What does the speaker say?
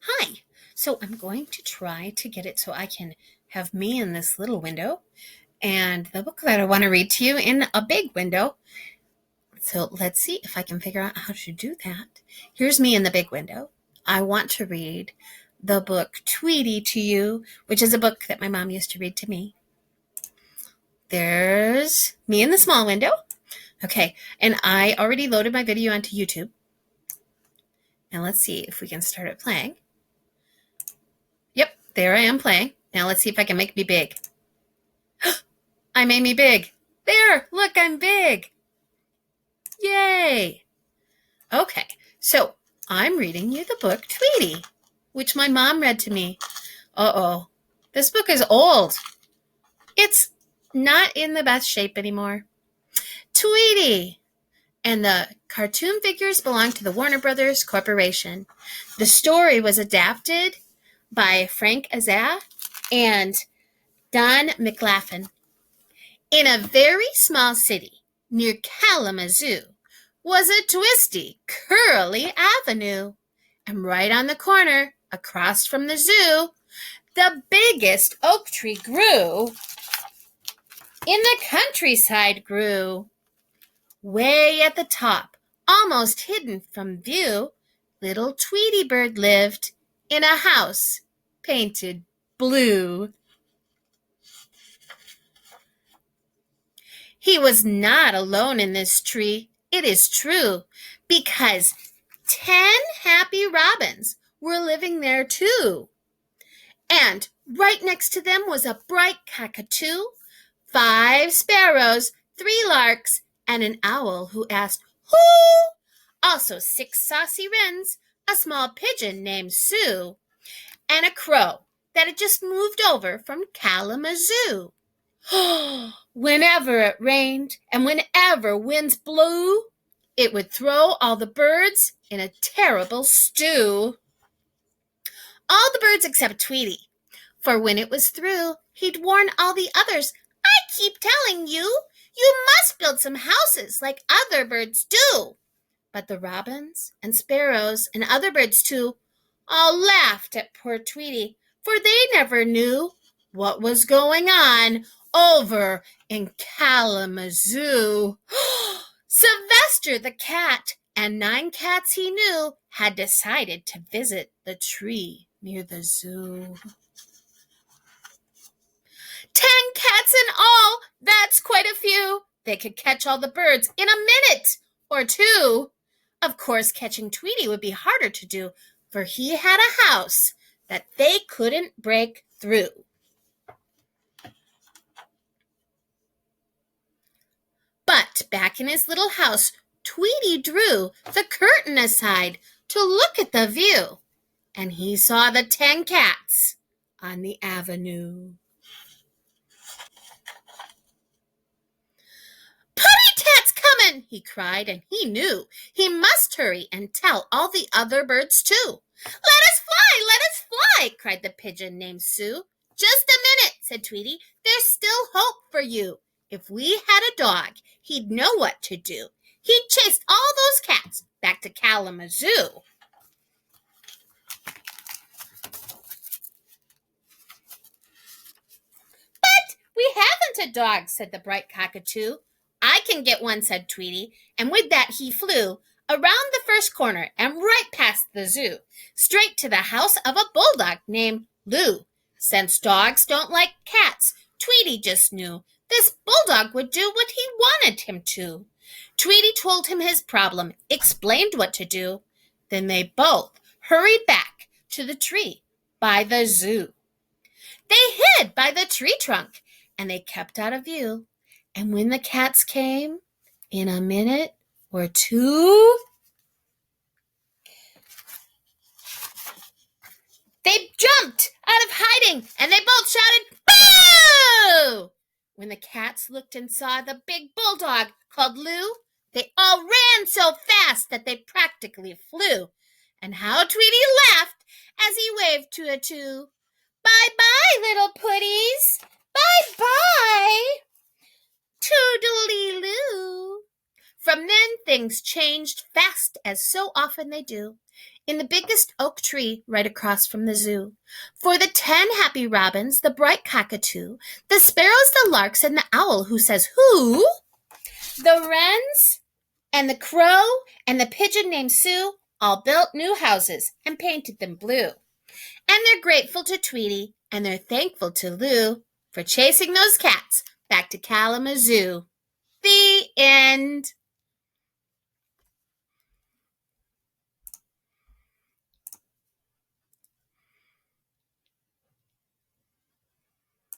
Hi. So I'm going to try to get it so I can have me in this little window and the book that I want to read to you in a big window. So let's see if I can figure out how to do that. Here's me in the big window. I want to read the book Tweety to you, which is a book that my mom used to read to me. There's me in the small window. Okay, and I already loaded my video onto YouTube. Now let's see if we can start it playing. Yep, there I am playing. Now let's see if I can make me big. I made me big. There, look, I'm big. Yay. Okay, so I'm reading you the book Tweety, which my mom read to me. Uh-oh, this book is old. It's not in the best shape anymore. Tweety. And the cartoon figures belong to the Warner Brothers Corporation. The story was adapted by Fred Adranz and Don MacLaughlin. In a very small city near Kalamazoo was a twisty, curly avenue. And right on the corner, across from the zoo, the biggest oak tree grew. In the countryside grew. Way at the top, almost hidden from view, little Tweety Bird lived in a house painted blue. He was not alone in this tree, it is true, because 10 happy robins were living there too. And right next to them was a bright cockatoo, 5 sparrows, 3 larks, and an owl who asked, "Who?" Also 6 saucy wrens, a small pigeon named Sue, and a crow that had just moved over from Kalamazoo. Whenever it rained and whenever winds blew, it would throw all the birds in a terrible stew. All the birds except Tweety, for when it was through, he'd warn all the others, "I keep telling you, you must build some houses like other birds do." But the robins and sparrows and other birds too all laughed at poor Tweety, for they never knew what was going on over in Kalamazoo. Sylvester the cat and 9 cats he knew had decided to visit the tree near the zoo. 10 cats in all, that's quite a few. They could catch all the birds in a minute or two. Of course, catching Tweety would be harder to do, for he had a house that they couldn't break through. But back in his little house, Tweety drew the curtain aside to look at the view, and he saw the 10 cats on the avenue. "Puppy-tat's comin'!" he cried, and he knew he must hurry and tell all the other birds too. Let us fly, cried the pigeon named Sue. "Just a minute," said Tweety, "there's still hope for you. If we had a dog, he'd know what to do. He'd chased all those cats back to Kalamazoo." "But we haven't a dog," said the bright cockatoo. "I can get one," said Tweety, and with that he flew around the first corner and right past the zoo, straight to the house of a bulldog named Lou. Since dogs don't like cats, Tweety just knew this bulldog would do what he wanted him to. Tweety told him his problem, explained what to do. Then they both hurried back to the tree by the zoo. They hid by the tree trunk, and they kept out of view. And when the cats came, in a minute or two, they jumped out of hiding, and they both shouted, "Boo!" When the cats looked and saw the big bulldog called Lou, they all ran so fast that they practically flew. And how Tweety laughed as he waved to a two. "Bye-bye, little putties. Bye-bye. Toodly-loo." From then, things changed fast as so often they do. in the biggest oak tree right across from the zoo. For the 10 happy robins, the bright cockatoo, the sparrows, the larks, and the owl who says, "Who?" The wrens and the crow and the pigeon named Sue all built new houses and painted them blue. And they're grateful to Tweety and they're thankful to Lou for chasing those cats back to Kalamazoo. The end.